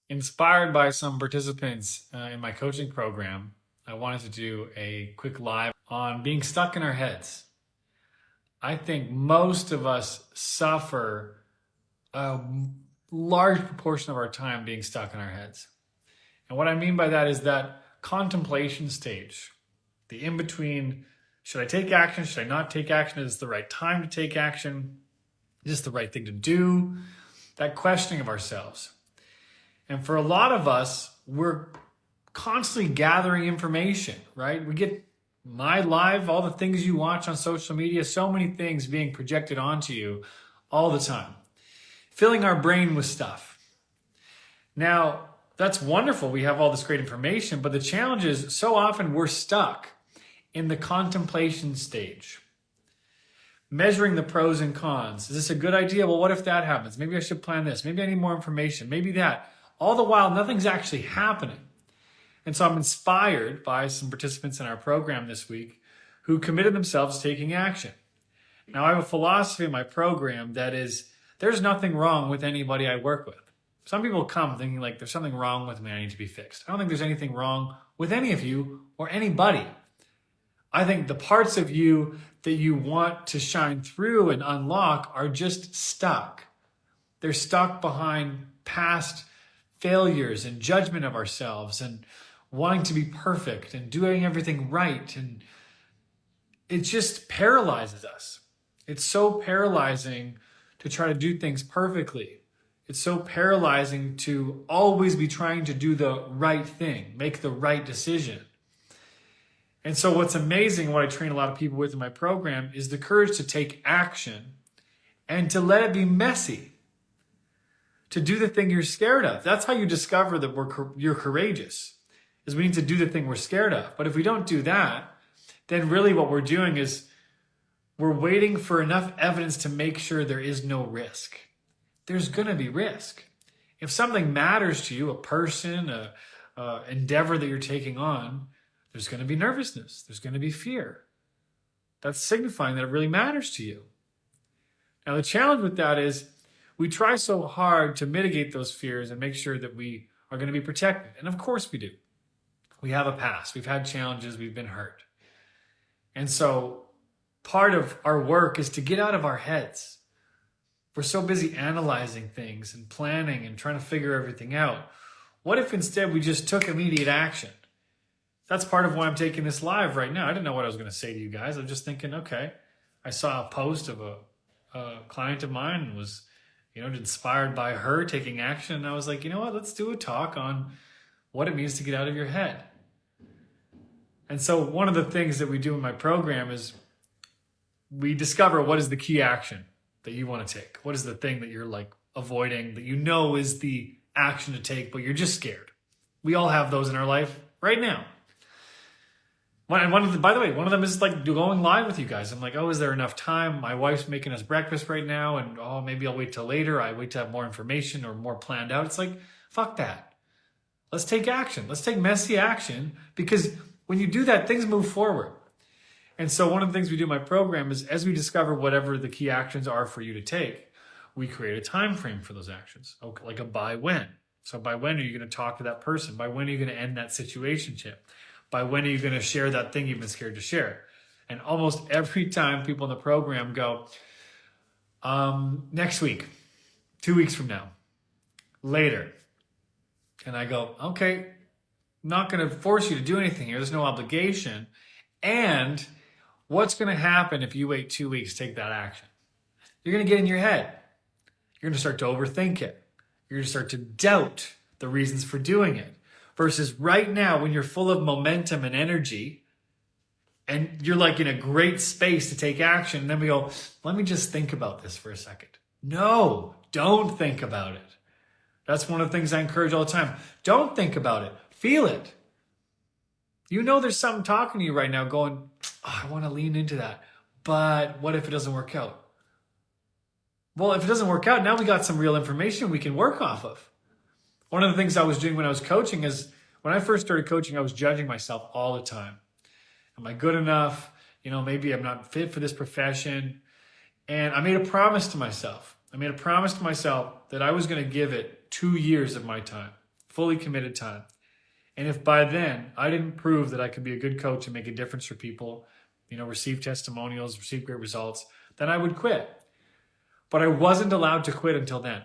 Inspired by some participants in my coaching program, I wanted to do a quick live on being stuck in our heads. I think most of us suffer a large proportion of our time being stuck in our heads. And what I mean by that is that contemplation stage, the in between, should I take action? Should I not take action? Is it the right time to take action? Is this the right thing to do? That questioning of ourselves. And for a lot of us, we're constantly gathering information, right? We get my live, all the things you watch on social media, so many things being projected onto you all the time, filling our brain with stuff. Now, that's wonderful. We have all this great information, but the challenge is so often we're stuck in the contemplation stage, measuring the pros and cons. Is this a good idea? Well, what if that happens? Maybe I should plan this. Maybe I need more information. Maybe that. All the while, nothing's actually happening. And so I'm inspired by some participants in our program this week who committed themselves to taking action. Now, I have a philosophy in my program that is, there's nothing wrong with anybody I work with. Some people come thinking like, there's something wrong with me, I need to be fixed. I don't think there's anything wrong with any of you or anybody. I think the parts of you that you want to shine through and unlock are just stuck. They're stuck behind past failures and judgment of ourselves and wanting to be perfect and doing everything right. And it just paralyzes us. It's so paralyzing to try to do things perfectly. It's so paralyzing to always be trying to do the right thing, make the right decision. And so what's amazing, what I train a lot of people with in my program, is the courage to take action and to let it be messy, to do the thing you're scared of. That's how you discover that you're courageous, is we need to do the thing we're scared of. But if we don't do that, then really what we're doing is we're waiting for enough evidence to make sure there is no risk. There's going to be risk. If something matters to you, a person, a endeavor that you're taking on, there's going to be nervousness. There's going to be fear. That's signifying that it really matters to you. Now, the challenge with that is we try so hard to mitigate those fears and make sure that we are going to be protected. And of course we do. We have a past. We've had challenges. We've been hurt. And so part of our work is to get out of our heads. We're so busy analyzing things and planning and trying to figure everything out. What if instead we just took immediate action? That's part of why I'm taking this live right now. I didn't know what I was going to say to you guys. I'm just thinking, okay, I saw a post of a client of mine and was, inspired by her taking action. And I was like, you know what, let's do a talk on what it means to get out of your head. And so one of the things that we do in my program is we discover what is the key action that you want to take. What is the thing that you're like avoiding, that you know is the action to take, but you're just scared. We all have those in our life right now. And by the way, one of them is like going live with you guys. I'm like, oh, is there enough time? My wife's making us breakfast right now. And maybe I'll wait till later. I wait to have more information or more planned out. It's like, fuck that. Let's take action. Let's take messy action, because when you do that, things move forward. And so one of the things we do in my program is, as we discover whatever the key actions are for you to take, we create a time frame for those actions, like a by when. So by when are you going to talk to that person? By when are you going to end that situationship? By when are you going to share that thing you've been scared to share? And almost every time people in the program go, next week, 2 weeks from now, later. And I go, okay, not going to force you to do anything here. There's no obligation. And what's going to happen if you wait 2 weeks to take that action? You're going to get in your head. You're going to start to overthink it. You're going to start to doubt the reasons for doing it. Versus right now, when you're full of momentum and energy and you're like in a great space to take action, and then we go, let me just think about this for a second. No, don't think about it. That's one of the things I encourage all the time. Don't think about it. Feel it. You know there's something talking to you right now going, I want to lean into that. But what if it doesn't work out? Well, if it doesn't work out, now we got some real information we can work off of. One of the things I was doing when I was coaching is, when I first started coaching, I was judging myself all the time. Am I good enough? Maybe I'm not fit for this profession. And I made a promise to myself. I made a promise to myself that I was going to give it 2 years of my time. fully committed time. And if by then I didn't prove that I could be a good coach and make a difference for people, receive testimonials, receive great results, then I would quit. But I wasn't allowed to quit until then.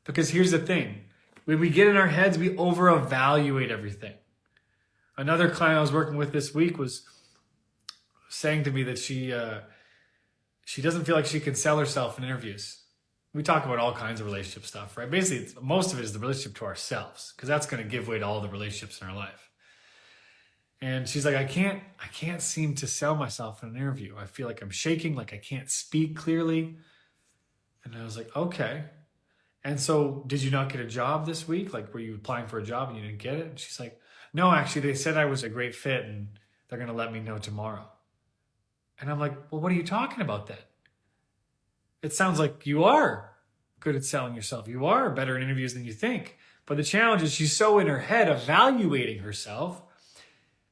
Because here's the thing. When we get in our heads, we over-evaluate everything. Another client I was working with this week was saying to me that she doesn't feel like she can sell herself in interviews. We talk about all kinds of relationship stuff, right? Basically, most of it is the relationship to ourselves, because that's going to give way to all the relationships in our life. And she's like, I can't seem to sell myself in an interview. I feel like I'm shaking, like I can't speak clearly. And I was like, okay. And so did you not get a job this week? Like, were you applying for a job and you didn't get it? And she's like, no, actually, they said I was a great fit and they're going to let me know tomorrow. And I'm like, well, what are you talking about then? It sounds like you are good at selling yourself. You are better in interviews than you think. But the challenge is she's so in her head evaluating herself.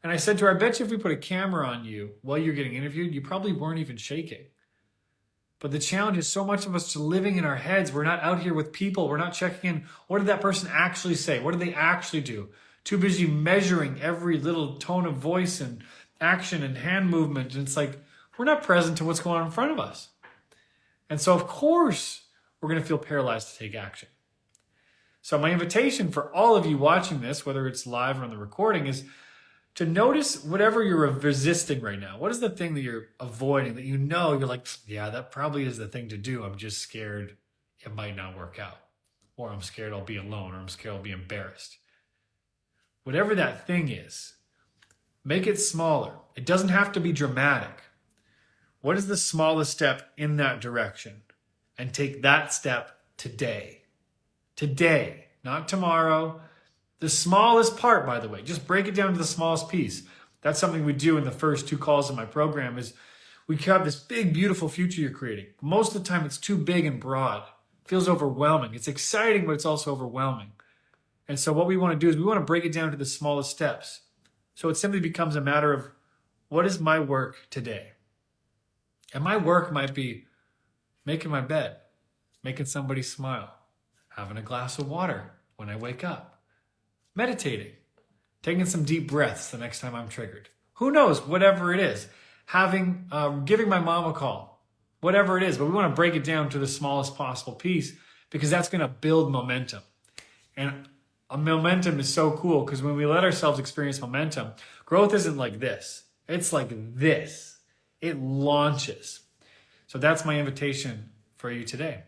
And I said to her, I bet you if we put a camera on you while you're getting interviewed, you probably weren't even shaking. But the challenge is so much of us living in our heads. We're not out here with people. We're not checking in. What did that person actually say? What did they actually do? Too busy measuring every little tone of voice and action and hand movement. And it's like, we're not present to what's going on in front of us. And so, of course, we're going to feel paralyzed to take action. So my invitation for all of you watching this, whether it's live or on the recording, is to notice whatever you're resisting right now. What is the thing that you're avoiding that you're like, yeah, that probably is the thing to do. I'm just scared it might not work out. Or I'm scared I'll be alone, or I'm scared I'll be embarrassed. Whatever that thing is, make it smaller. It doesn't have to be dramatic. What is the smallest step in that direction? And take that step today. Today, not tomorrow. The smallest part, by the way, just break it down to the smallest piece. That's something we do in the first 2 calls of my program is we have this big, beautiful future you're creating. Most of the time, it's too big and broad. It feels overwhelming. It's exciting, but it's also overwhelming. And so what we want to do is we want to break it down to the smallest steps. So it simply becomes a matter of, what is my work today? And my work might be making my bed, making somebody smile, having a glass of water when I wake up, meditating, taking some deep breaths the next time I'm triggered. Who knows, whatever it is. Giving my mom a call, whatever it is. But we want to break it down to the smallest possible piece because that's going to build momentum. And momentum is so cool because when we let ourselves experience momentum, growth isn't like this. It's like this. It launches. So that's my invitation for you today.